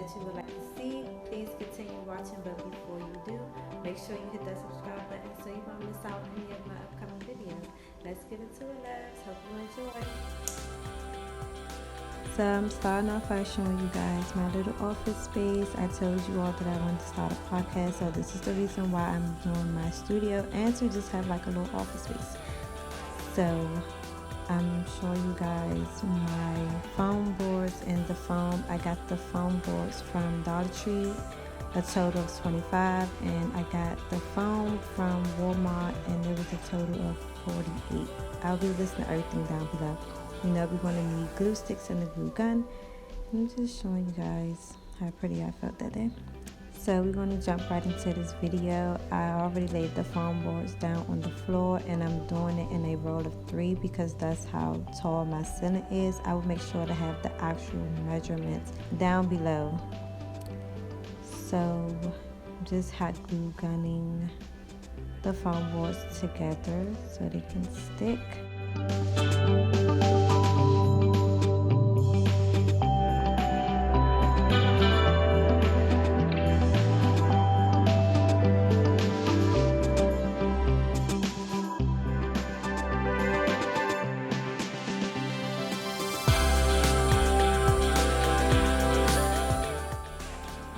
that you would like to see, please continue watching. But before you do, make sure you hit that subscribe button so you won't miss out on any of my upcoming videos. Let's get into it, loves. Hope you enjoy. So I'm starting off by showing you guys my little office space. I told you all that I wanted to start a podcast, so this is the reason why I'm doing my studio and to just have like a little office space. So I'm showing you guys my foam boards and the foam. I got the foam boards from Dollar Tree, a total of 25, and I got the foam from Walmart and there was a total of 48. I'll be listing everything down below. You know we're going to need glue sticks and a glue gun. I'm just showing you guys how pretty I felt that day. So we're going to jump right into this video. I already laid the foam boards down on the floor and I'm doing it in a roll of 3 because that's how tall my ceiling is. I will make sure to have the actual measurements down below. So just hot glue gunning the foam boards together so they can stick.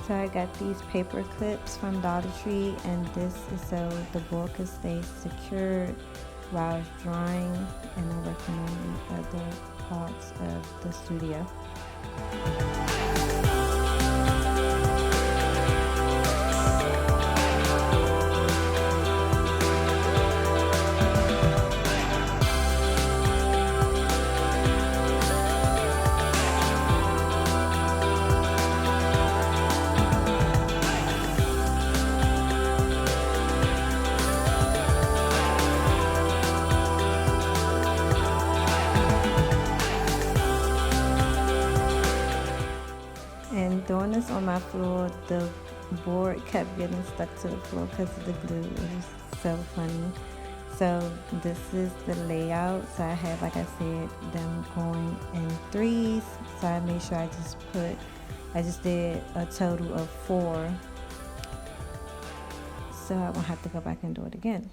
So I got these paper clips from Dollar Tree, and this is so the board can stay secured while it's drying, and I'm working on the other parts of the studio. And doing this on my floor, the board kept getting stuck to the floor because of the glue. It was so funny. So this is the layout. So I have, like I said, them going in 3s. So I made sure I just did a total of 4. So I won't have to go back and do it again.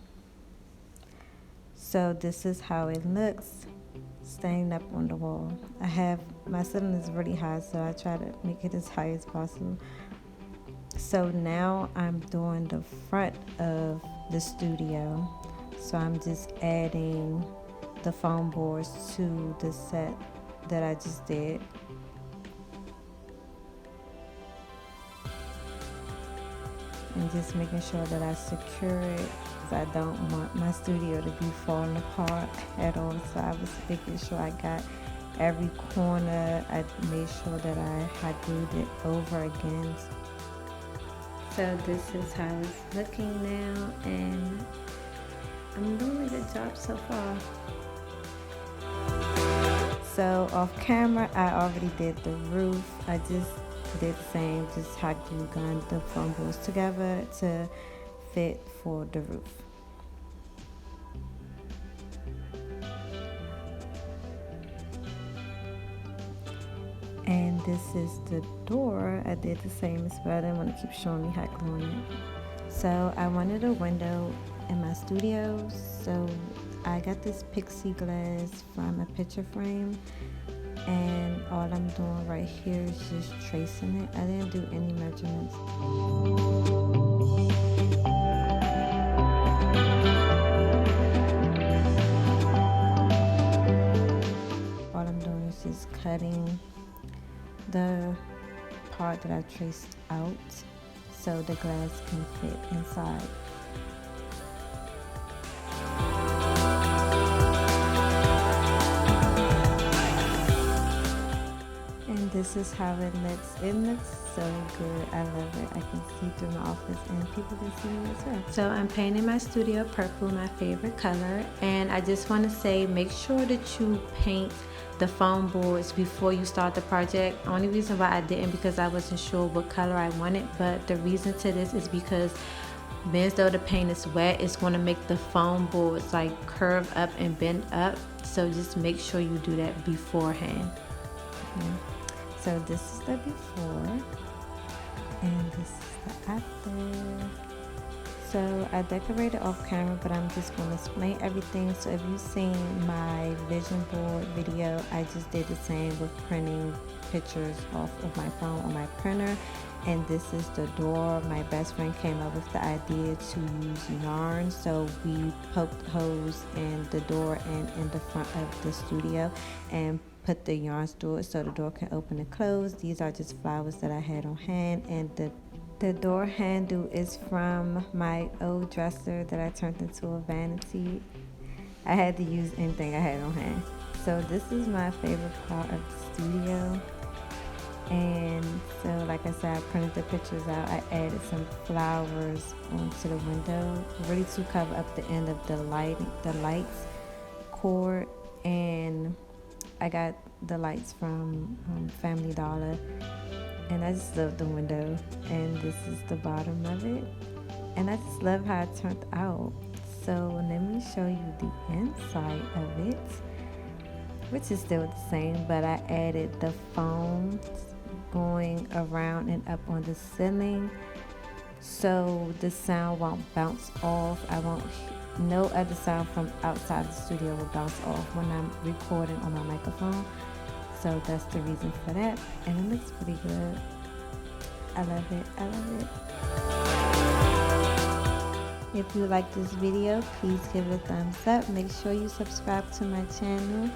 So this is how it looks staying up on the wall. My ceiling is really high, so I try to make it as high as possible. So now I'm doing the front of the studio. So I'm just adding the foam boards to the set that I just did. And just making sure that I secure it, because I don't want my studio to be falling apart at all. So I was making sure I got every corner. I made sure that I had glued it over again. So this is how it's looking now, and I'm doing a good job so far. So off camera, I already did the roof. I just did the same, just hot glue gun the foam boards together to fit for the roof. And this is the door. I did the same as well. I didn't want to keep showing me hot gluing it. So I wanted a window in my studio, so I got this pixie glass from a picture frame, and all I'm doing right here is just tracing it. I didn't do any measurements. All I'm doing is just cutting the part that I traced out so the glass can fit inside. And this is how it looks. It looks so good. I love it. I can see through my office and people can see me as well. So I'm painting my studio purple, my favorite color. And I just want to say, make sure that you paint the foam boards before you start the project. Only reason why I didn't, because I wasn't sure what color I wanted, but the reason to this is because being though the paint is wet, it's going to make the foam boards like curve up and bend up. So just make sure you do that beforehand. So this is the before. And this is the after. So I decorated off camera, but I'm just going to explain everything. So if you've seen my vision board video, I just did the same with printing pictures off of my phone on my printer. And this is the door. My best friend came up with the idea to use yarn, so we poked holes in the door and in the front of the studio and put the yarns through it so the door can open and close. These are just flowers that I had on hand, and the door handle is from my old dresser that I turned into a vanity. I had to use anything I had on hand. So this is my favorite part of the studio. And so like I said, I printed the pictures out. I added some flowers onto the window, really to cover up the end of the lights cord. And I got the lights from Family Dollar. And I just love the window, and this is the bottom of it, and I just love how it turned out. So let me show you the inside of it, which is still the same, but I added the foam going around and up on the ceiling so the sound won't bounce off. No other sound from outside the studio will bounce off when I'm recording on my microphone. So that's the reason for that, and it looks pretty good. I love it. I love it. If you like this video, please give it a thumbs up. Make sure you subscribe to my channel,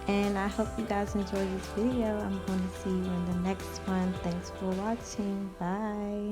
and I hope you guys enjoy this video. I'm going to see you in the next one. Thanks for watching. Bye.